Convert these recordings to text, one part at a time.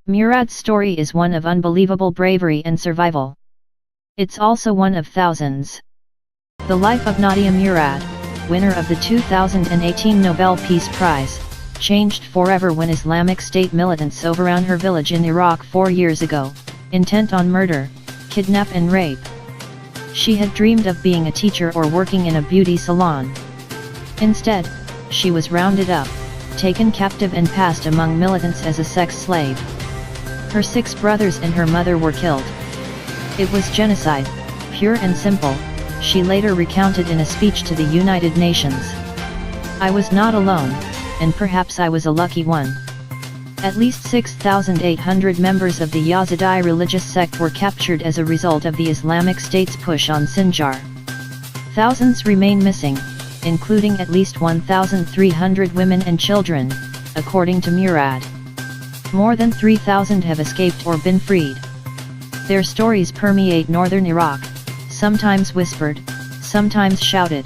Murad's story is one of unbelievable bravery and survival. It's also one of thousands. The life of Nadia Murad, winner of the 2018 Nobel Peace Prize, changed forever when Islamic State militants overran her village in Iraq 4 years ago, intent on murder, kidnap and rape. She had dreamed of being a teacher or working in a beauty salon. Instead, she was rounded up, taken captive and passed among militants as a sex slave. Her 6 brothers and her mother were killed. It was genocide, pure and simple, she later recounted in a speech to the United Nations. I was not alone, and perhaps I was a lucky one. At least 6,800 members of the Yazidi religious sect were captured as a result of the Islamic State's push on Sinjar. Thousands remain missing, including at least 1,300 women and children, according to Murad. More than 3,000 have escaped or been freed. Their stories permeate northern Iraq, sometimes whispered, sometimes shouted.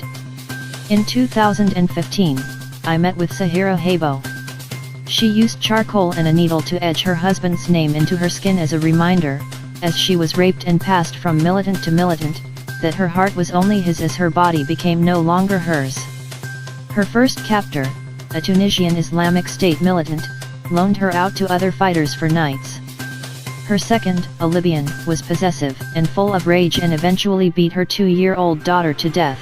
In 2015, I met with Sahira Habo. She used charcoal and a needle to etch her husband's name into her skin as a reminder, as she was raped and passed from militant to militant, that her heart was only his as her body became no longer hers. Her first captor, a Tunisian Islamic State militant, loaned her out to other fighters for nights. Her second, a Libyan, was possessive and full of rage and eventually beat her 2-year-old daughter to death.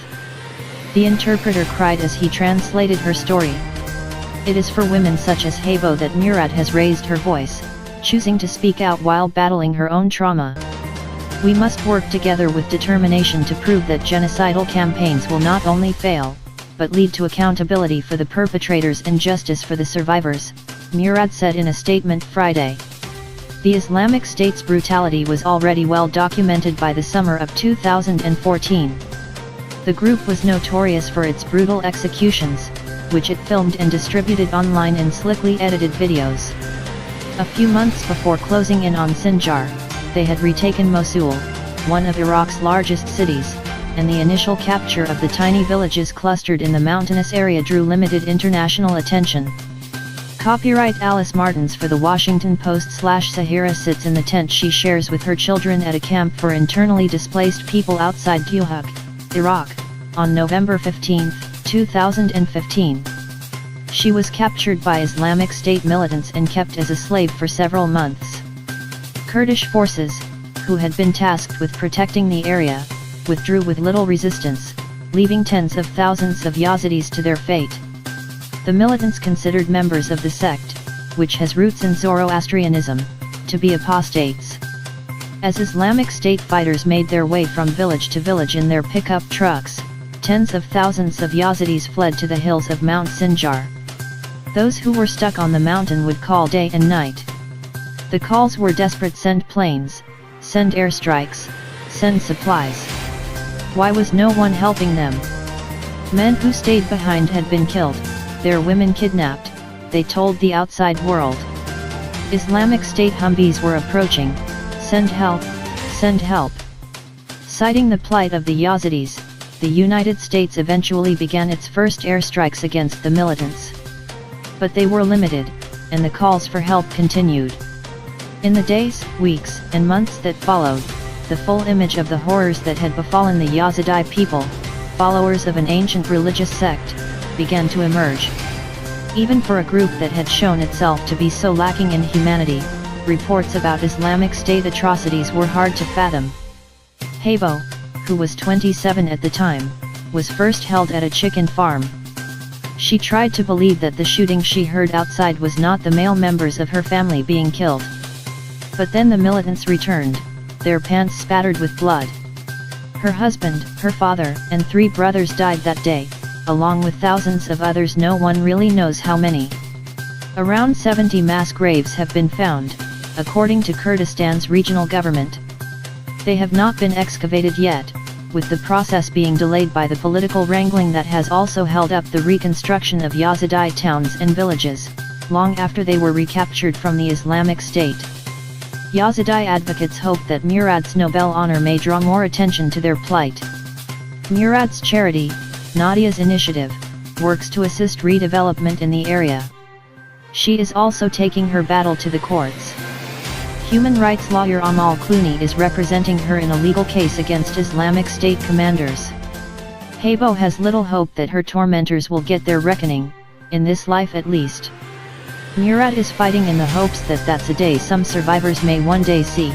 The interpreter cried as he translated her story. It is for women such as Habo that Murad has raised her voice, choosing to speak out while battling her own trauma. We must work together with determination to prove that genocidal campaigns will not only fail, but lead to accountability for the perpetrators and justice for the survivors, Murad said in a statement Friday. The Islamic State's brutality was already well documented by the summer of 2014. The group was notorious for its brutal executions, which it filmed and distributed online in slickly edited videos. A few months before closing in on Sinjar, they had retaken Mosul, one of Iraq's largest cities, and the initial capture of the tiny villages clustered in the mountainous area drew limited international attention. Copyright Alice Martins for The Washington Post/Sahira sits in the tent she shares with her children at a camp for internally displaced people outside Duhok, Iraq, on November 15, 2015. She was captured by Islamic State militants and kept as a slave for several months. Kurdish forces, who had been tasked with protecting the area, withdrew with little resistance, leaving tens of thousands of Yazidis to their fate. The militants considered members of the sect, which has roots in Zoroastrianism, to be apostates. As Islamic State fighters made their way from village to village in their pickup trucks, tens of thousands of Yazidis fled to the hills of Mount Sinjar. Those who were stuck on the mountain would call day and night. The calls were desperate: send planes, send airstrikes, send supplies. Why was no one helping them? Men who stayed behind had been killed, their women kidnapped, they told the outside world. Islamic State Humvees were approaching. Send help, send help. Citing the plight of the Yazidis, the United States eventually began its first airstrikes against the militants. But they were limited, and the calls for help continued. In the days, weeks, and months that followed, the full image of the horrors that had befallen the Yazidi people, followers of an ancient religious sect, began to emerge. Even for a group that had shown itself to be so lacking in humanity, reports about Islamic State atrocities were hard to fathom. Habo, who was 27 at the time, was first held at a chicken farm. She tried to believe that the shooting she heard outside was not the male members of her family being killed. But then the militants returned, their pants spattered with blood. Her husband, her father, and 3 brothers died that day, along with thousands of others, no one really knows how many. Around 70 mass graves have been found, according to Kurdistan's regional government. They have not been excavated yet, with the process being delayed by the political wrangling that has also held up the reconstruction of Yazidi towns and villages, long after they were recaptured from the Islamic State. Yazidi advocates hope that Murad's Nobel honor may draw more attention to their plight. Murad's charity, Nadia's Initiative, works to assist redevelopment in the area. She is also taking her battle to the courts. Human rights lawyer Amal Clooney is representing her in a legal case against Islamic State commanders. Habo has little hope that her tormentors will get their reckoning, in this life at least. Murad is fighting in the hopes that that's a day some survivors may one day see.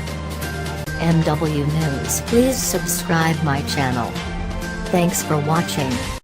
MW News. Please subscribe my channel. Thanks for watching.